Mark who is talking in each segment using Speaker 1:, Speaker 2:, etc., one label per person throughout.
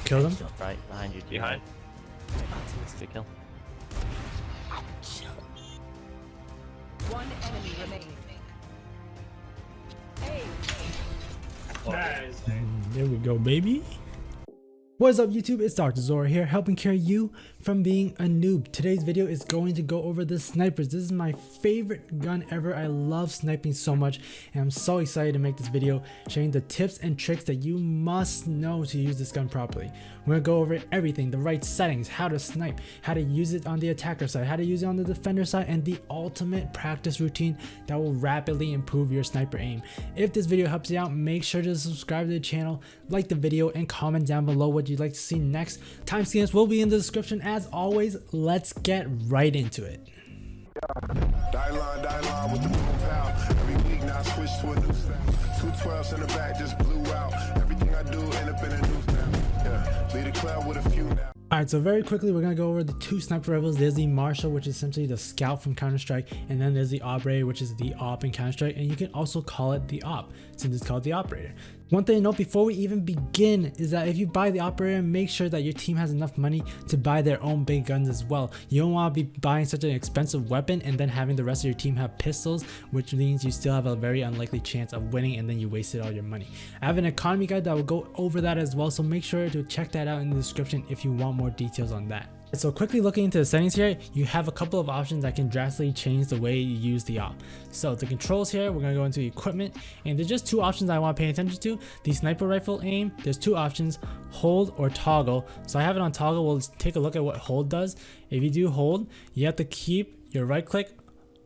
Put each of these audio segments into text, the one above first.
Speaker 1: Kill them.
Speaker 2: Right behind you.
Speaker 3: Behind.
Speaker 2: Good kill.
Speaker 4: One enemy remaining.
Speaker 3: Nice.
Speaker 1: There we go, baby. What's up, YouTube? It's Dr. Zora here, helping carry you from being a noob. Today's video is going to go over the snipers. This is my favorite gun ever. I love sniping so much, and I'm so excited to make this video sharing the tips and tricks that you must know to use this gun properly. We're gonna go over everything, the right settings, how to snipe, how to use it on the attacker side, how to use it on the defender side, and the ultimate practice routine that will rapidly improve your sniper aim. If this video helps you out, make sure to subscribe to the channel, like the video, and comment down below what you'd like to see next. Timestamps will be in the description. As always, let's get right into it.
Speaker 5: Die line with the boom pow. Every week now I switch to a new style. 212s in the back just blew out. Everything I do end up in a new style. Yeah, lead a club with a few now.
Speaker 1: Alright, so very quickly we're going to go over the two sniper rifles. There's the Marshall, which is essentially the scout from Counter-Strike, and then there's the Operator, which is the op in Counter-Strike, and you can also call it the op since it's called the Operator. One thing to note before we even begin is that if you buy the Operator, make sure that your team has enough money to buy their own big guns as well. You don't want to be buying such an expensive weapon and then having the rest of your team have pistols, which means you still have a very unlikely chance of winning and then you wasted all your money. I have an economy guide that will go over that as well, so make sure to check that out in the description if you want more details on that. So quickly looking into the settings here, you have a couple of options that can drastically change the way you use the op. So the controls here, we're going to go into equipment, and there's just two options I want to pay attention to. The sniper rifle aim, there's two options, hold or toggle. So I have it on toggle. We'll take a look at what hold does. If you do hold, you have to keep your right click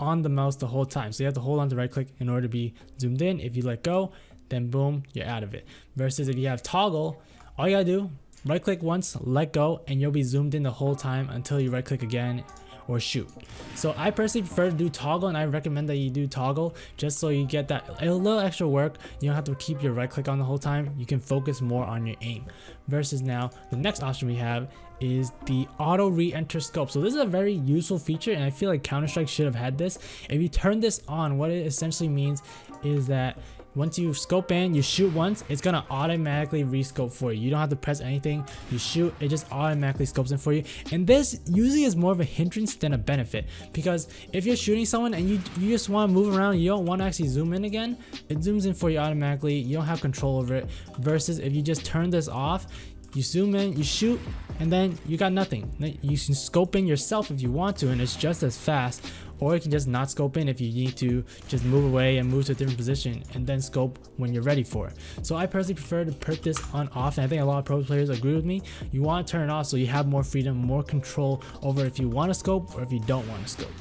Speaker 1: on the mouse the whole time. So you have to hold on to right click in order to be zoomed in. If you let go, then boom, you're out of it. Versus if you have toggle, all you gotta do, right click once, let go, and you'll be zoomed in the whole time until you right click again or shoot. So I personally prefer to do toggle, and I recommend that you do toggle just so you get that a little extra work. You don't have to keep your right click on the whole time. You can focus more on your aim. Versus now, the next option we have is the auto re-enter scope. So this is a very useful feature, and I feel like Counter-Strike should have had this. If you turn this on, what it essentially means is that once you scope in, you shoot once, it's gonna automatically rescope for you. You don't have to press anything. You shoot, it just automatically scopes in for you. And this usually is more of a hindrance than a benefit, because if you're shooting someone and you just want to move around, you don't want to actually zoom in again, it zooms in for you automatically. You don't have control over it. Versus if you just turn this off, you zoom in, you shoot, and then you got nothing. You can scope in yourself if you want to, and it's just as fast. Or you can just not scope in if you need to just move away and move to a different position and then scope when you're ready for it. So I personally prefer to put this on off, and I think a lot of pro players agree with me. You want to turn it off so you have more freedom, more control over if you want to scope or if you don't want to scope.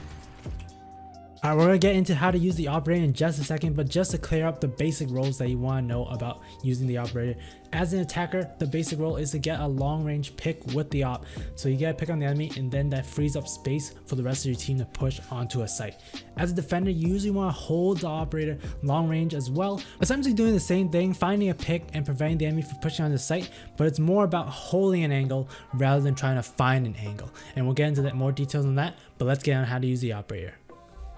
Speaker 1: Alright, we're going to get into how to use the Operator in just a second, but just to clear up the basic roles that you want to know about using the Operator. As an attacker, the basic role is to get a long range pick with the op. So you get a pick on the enemy, and then that frees up space for the rest of your team to push onto a site. As a defender, you usually want to hold the Operator long range as well, essentially doing the same thing, finding a pick and preventing the enemy from pushing on the site, but it's more about holding an angle rather than trying to find an angle. And we'll get into that more details on that, but let's get on how to use the Operator.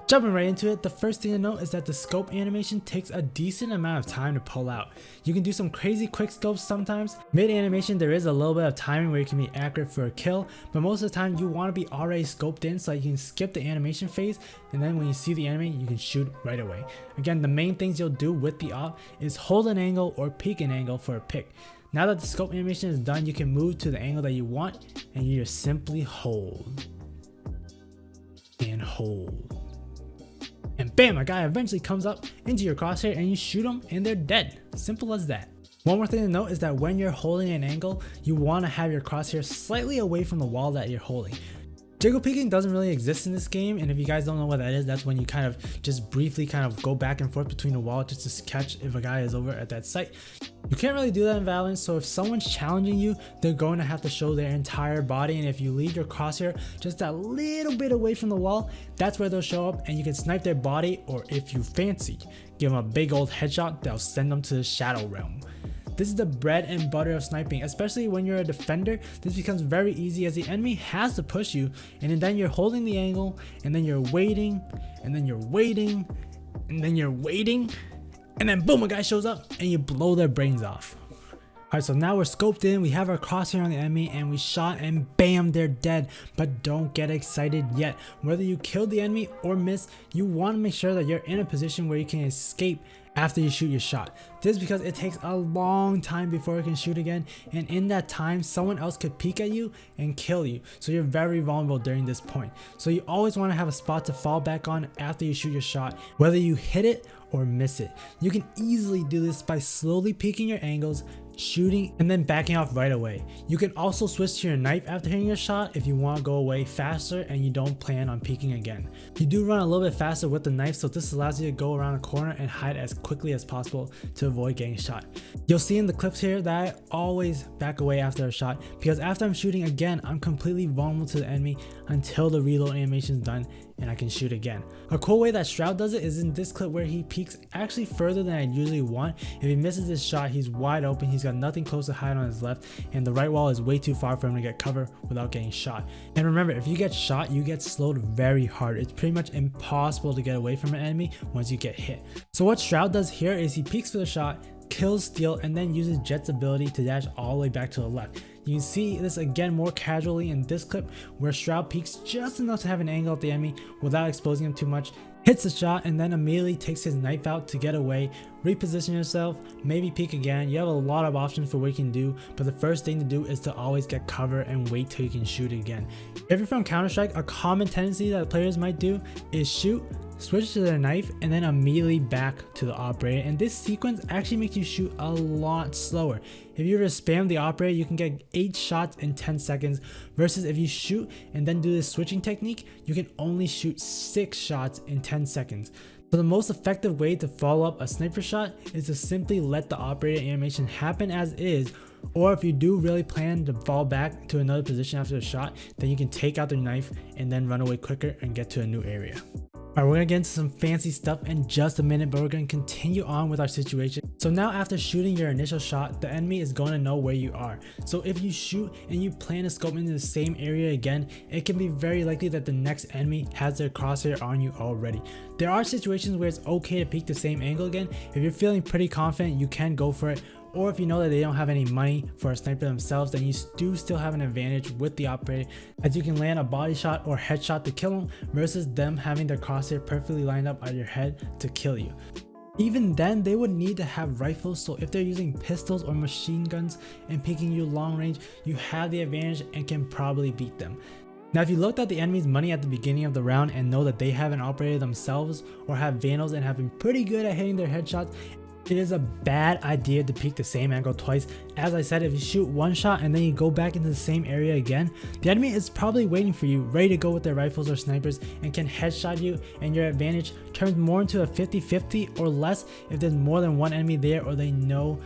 Speaker 1: Jumping right into it, the first thing to note is that the scope animation takes a decent amount of time to pull out. You can do some crazy quick scopes sometimes. Mid animation, there is a little bit of timing where you can be accurate for a kill, but most of the time you want to be already scoped in so you can skip the animation phase, and then when you see the enemy, you can shoot right away. Again, the main things you'll do with the op is hold an angle or peek an angle for a pick. Now that the scope animation is done, you can move to the angle that you want, and you just simply hold and hold. And bam, a guy eventually comes up into your crosshair and you shoot them and they're dead. Simple as that. One more thing to note is that when you're holding an angle, you want to have your crosshair slightly away from the wall that you're holding. Jiggle peeking doesn't really exist in this game, and if you guys don't know what that is, that's when you kind of just briefly kind of go back and forth between the wall just to catch if a guy is over at that site. You can't really do that in Valorant, so if someone's challenging you, they're going to have to show their entire body, and if you leave your crosshair just a little bit away from the wall, that's where they'll show up and you can snipe their body, or if you fancy, give them a big old headshot that'll send them to the shadow realm. This is the bread and butter of sniping, especially when you're a defender. This becomes very easy as the enemy has to push you, and then you're holding the angle, and then you're waiting, and then you're waiting, and then you're waiting, and then boom, a guy shows up and you blow their brains off. Alright, so now we're scoped in, we have our crosshair on the enemy, and we shot and bam, they're dead. But don't get excited yet. Whether you killed the enemy or miss, you want to make sure that you're in a position where you can escape after you shoot your shot. This is because it takes a long time before you can shoot again, and in that time someone else could peek at you and kill you, so you're very vulnerable during this point. So you always want to have a spot to fall back on after you shoot your shot, whether you hit it or miss it. You can easily do this by slowly peeking your angles, shooting, and then backing off right away. You can also switch to your knife after hitting your shot if you want to go away faster and you don't plan on peeking again. You do run a little bit faster with the knife, so this allows you to go around a corner and hide as quickly as possible to avoid getting shot. You'll see in the clips here that I always back away after a shot, because after I'm shooting again, I'm completely vulnerable to the enemy until the reload animation is done and I can shoot again. A cool way that Shroud does it is in this clip where he peeks actually further than I usually want. If he misses this shot, he's wide open, he's got nothing close to hide on his left, and the right wall is way too far for him to get cover without getting shot. And remember, if you get shot, you get slowed very hard. It's pretty much impossible to get away from an enemy once you get hit. So what Shroud does here is he peeks for the shot, kills Steel, and then uses Jet's ability to dash all the way back to the left. You can see this again more casually in this clip where Shroud peeks just enough to have an angle at the enemy without exposing him too much, hits the shot, and then immediately takes his knife out to get away, reposition yourself, maybe peek again. You have a lot of options for what you can do, but the first thing to do is to always get cover and wait till you can shoot again. If you're from Counter-Strike, a common tendency that players might do is shoot, switch to their knife, and then immediately back to the operator, and this sequence actually makes you shoot a lot slower. If you were to spam the operator, you can get 8 shots in 10 seconds, versus if you shoot and then do this switching technique, you can only shoot 6 shots in 10 seconds. So the most effective way to follow up a sniper shot is to simply let the operator animation happen as is, or if you do really plan to fall back to another position after the shot, then you can take out the knife and then run away quicker and get to a new area. Alright, we're gonna get into some fancy stuff in just a minute, but we're gonna continue on with our situation. So now after shooting your initial shot, the enemy is going to know where you are. So if you shoot and you plan to scope into the same area again, it can be very likely that the next enemy has their crosshair on you already. There are situations where it's okay to peek the same angle again. If you're feeling pretty confident, you can go for it. Or if you know that they don't have any money for a sniper themselves, then you do still have an advantage with the operator, as you can land a body shot or headshot to kill them versus them having their crosshair perfectly lined up at your head to kill you. Even then, they would need to have rifles, so if they're using pistols or machine guns and peeking you long range, you have the advantage and can probably beat them. Now if you looked at the enemy's money at the beginning of the round and know that they have an operator themselves or have vandals and have been pretty good at hitting their headshots, it is a bad idea to peek the same angle twice. As I said, if you shoot one shot and then you go back into the same area again, the enemy is probably waiting for you, ready to go with their rifles or snipers, and can headshot you, and your advantage turns more into a 50-50 or less if there's more than one enemy there, or they know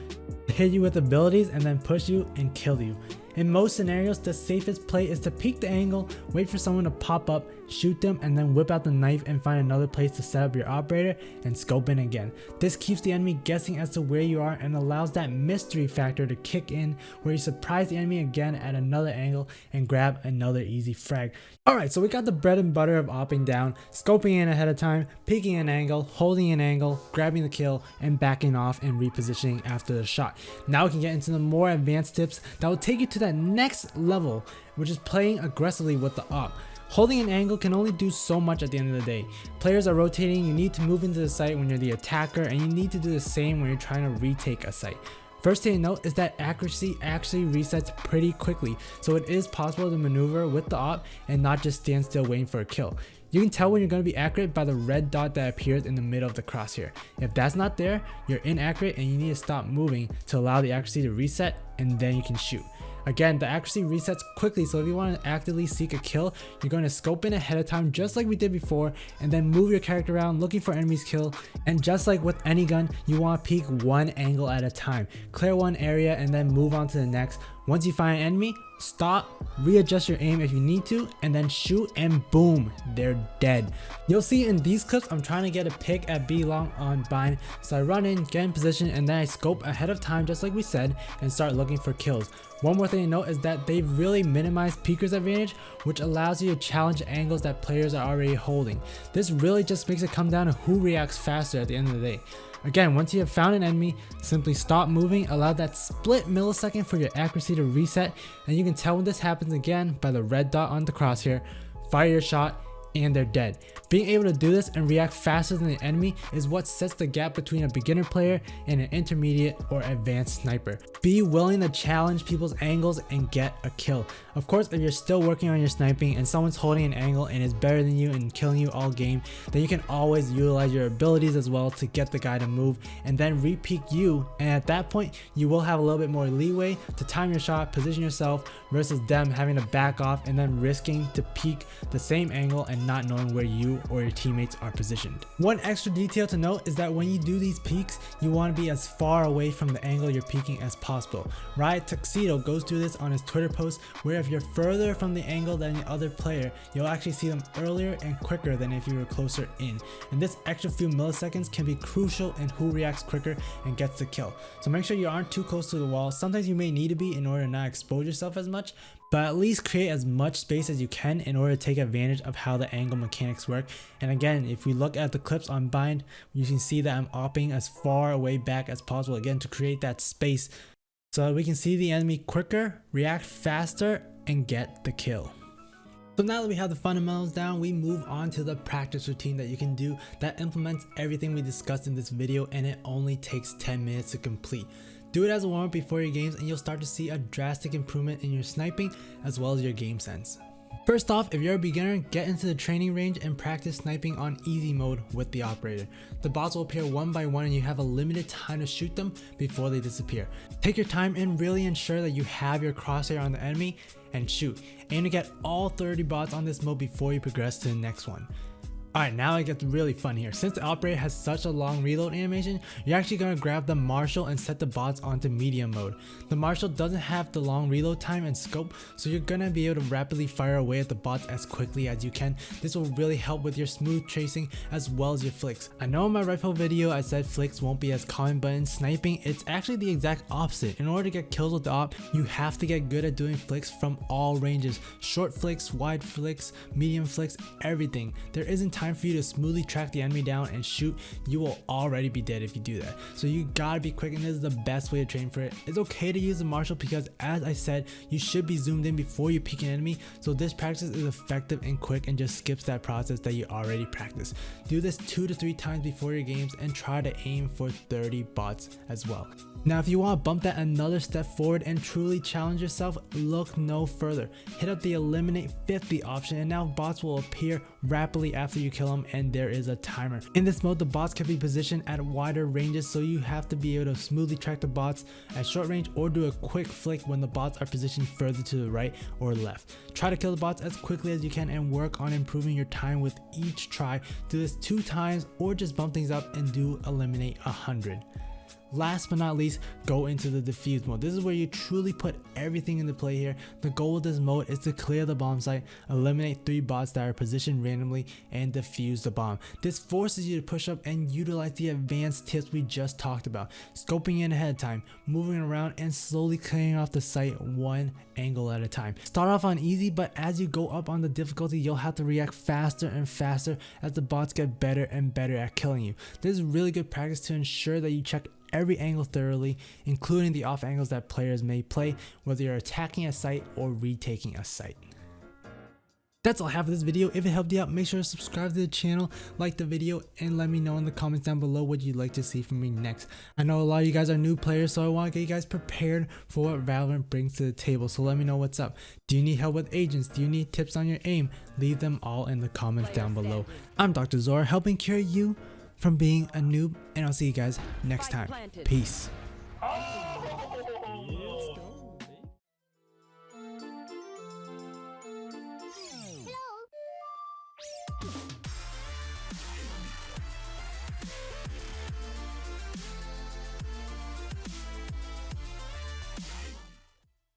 Speaker 1: to hit you with abilities and then push you and kill you. In most scenarios, the safest play is to peek the angle, wait for someone to pop up, shoot them, and then whip out the knife and find another place to set up your operator and scope in again. This keeps the enemy guessing as to where you are and allows that mystery factor to kick in, where you surprise the enemy again at another angle and grab another easy frag. Alright, so we got the bread and butter of opping down, scoping in ahead of time, peeking an angle, holding an angle, grabbing the kill, and backing off and repositioning after the shot. Now we can get into the more advanced tips that will take you to that next level, which is playing aggressively with the op. Holding an angle can only do so much at the end of the day. Players are rotating, you need to move into the site when you're the attacker, and you need to do the same when you're trying to retake a site. First thing to note is that accuracy actually resets pretty quickly, so it is possible to maneuver with the op and not just stand still waiting for a kill. You can tell when you're going to be accurate by the red dot that appears in the middle of the crosshair. If that's not there, you're inaccurate and you need to stop moving to allow the accuracy to reset, and then you can shoot. Again, the accuracy resets quickly, so if you want to actively seek a kill, you're going to scope in ahead of time just like we did before, and then move your character around looking for enemies kill. And just like with any gun, you want to peek one angle at a time, clear one area, and then move on to the next. Once you find an enemy, stop, readjust your aim if you need to, and then shoot, and boom, they're dead. You'll see in these clips I'm trying to get a pick at B long on bind, so I run in, get in position, and then I scope ahead of time just like we said and start looking for kills. One more thing to note is that they've really minimized peeker's advantage, which allows you to challenge angles that players are already holding. This really just makes it come down to who reacts faster at the end of the day. Again, once you have found an enemy, simply stop moving, allow that split millisecond for your accuracy to reset, and you can tell when this happens again by the red dot on the crosshair. Fire your shot and they're dead. Being able to do this and react faster than the enemy is what sets the gap between a beginner player and an intermediate or advanced sniper. Be willing to challenge people's angles and get a kill. Of course, if you're still working on your sniping and someone's holding an angle and is better than you and killing you all game, then you can always utilize your abilities as well to get the guy to move and then re-peek you, and at that point you will have a little bit more leeway to time your shot, position yourself, versus them having to back off and then risking to peek the same angle and not knowing where you or your teammates are positioned. One extra detail to note is that when you do these peeks, you want to be as far away from the angle you're peeking as possible. Riot Tuxedo goes through this on his Twitter post, where if you're further from the angle than the other player, you'll actually see them earlier and quicker than if you were closer in. And this extra few milliseconds can be crucial in who reacts quicker and gets the kill. So make sure you aren't too close to the wall. Sometimes you may need to be in order to not expose yourself as much, but at least create as much space as you can in order to take advantage of how the angle mechanics work. And again, if we look at the clips on Bind, you can see that I'm opping as far away back as possible, again to create that space so that we can see the enemy quicker, react faster, and get the kill. So now that we have the fundamentals down, we move on to the practice routine that you can do that implements everything we discussed in this video, and it only takes 10 minutes to complete. Do it as a warm-up before your games and you'll start to see a drastic improvement in your sniping as well as your game sense. First off, if you're a beginner, get into the training range and practice sniping on easy mode with the operator. The bots will appear one by one and you have a limited time to shoot them before they disappear. Take your time and really ensure that you have your crosshair on the enemy and shoot. Aim to get all 30 bots on this mode before you progress to the next one. Alright, now it gets really fun here. Since the operator has such a long reload animation, you're actually going to grab the Marshal and set the bots onto medium mode. The Marshal doesn't have the long reload time and scope, so you're going to be able to rapidly fire away at the bots as quickly as you can. This will really help with your smooth tracing as well as your flicks. I know in my rifle video I said flicks won't be as common, but in sniping it's actually the exact opposite. In order to get kills with the op, you have to get good at doing flicks from all ranges. Short flicks, wide flicks, medium flicks, everything. There isn't time for you to smoothly track the enemy down and shoot. You will already be dead if you do that. So you gotta be quick, and this is the best way to train for it. It's okay to use the Marshal because, as I said, you should be zoomed in before you peek an enemy, so this practice is effective and quick and just skips that process that you already practiced. Do this 2 to 3 times before your games and try to aim for 30 bots as well. Now if you want to bump that another step forward and truly challenge yourself, look no further. Hit up the eliminate 50 option and now bots will appear rapidly after you kill them, and there is a timer. In this mode, the bots can be positioned at wider ranges, so you have to be able to smoothly track the bots at short range or do a quick flick when the bots are positioned further to the right or left. Try to kill the bots as quickly as you can and work on improving your time with each try. Do this 2 times or just bump things up and do eliminate 100. Last but not least, go into the defuse mode. This is where you truly put everything into play here. The goal of this mode is to clear the bomb site, eliminate 3 bots that are positioned randomly, and defuse the bomb. This forces you to push up and utilize the advanced tips we just talked about. Scoping in ahead of time, moving around, and slowly clearing off the site one angle at a time. Start off on easy, but as you go up on the difficulty, you'll have to react faster and faster as the bots get better and better at killing you. This is really good practice to ensure that you check every angle thoroughly, including the off angles that players may play, whether you're attacking a site or retaking a site. That's all I have for this video. If it helped you out, make sure to subscribe to the channel, like the video, and let me know in the comments down below what you'd like to see from me next. I know a lot of you guys are new players, so I want to get you guys prepared for what Valorant brings to the table, so let me know what's up. Do you need help with agents? Do you need tips on your aim? Leave them all in the comments down below. I'm Dr. Zora, helping cure you from being a noob, and I'll see you guys next time. Peace.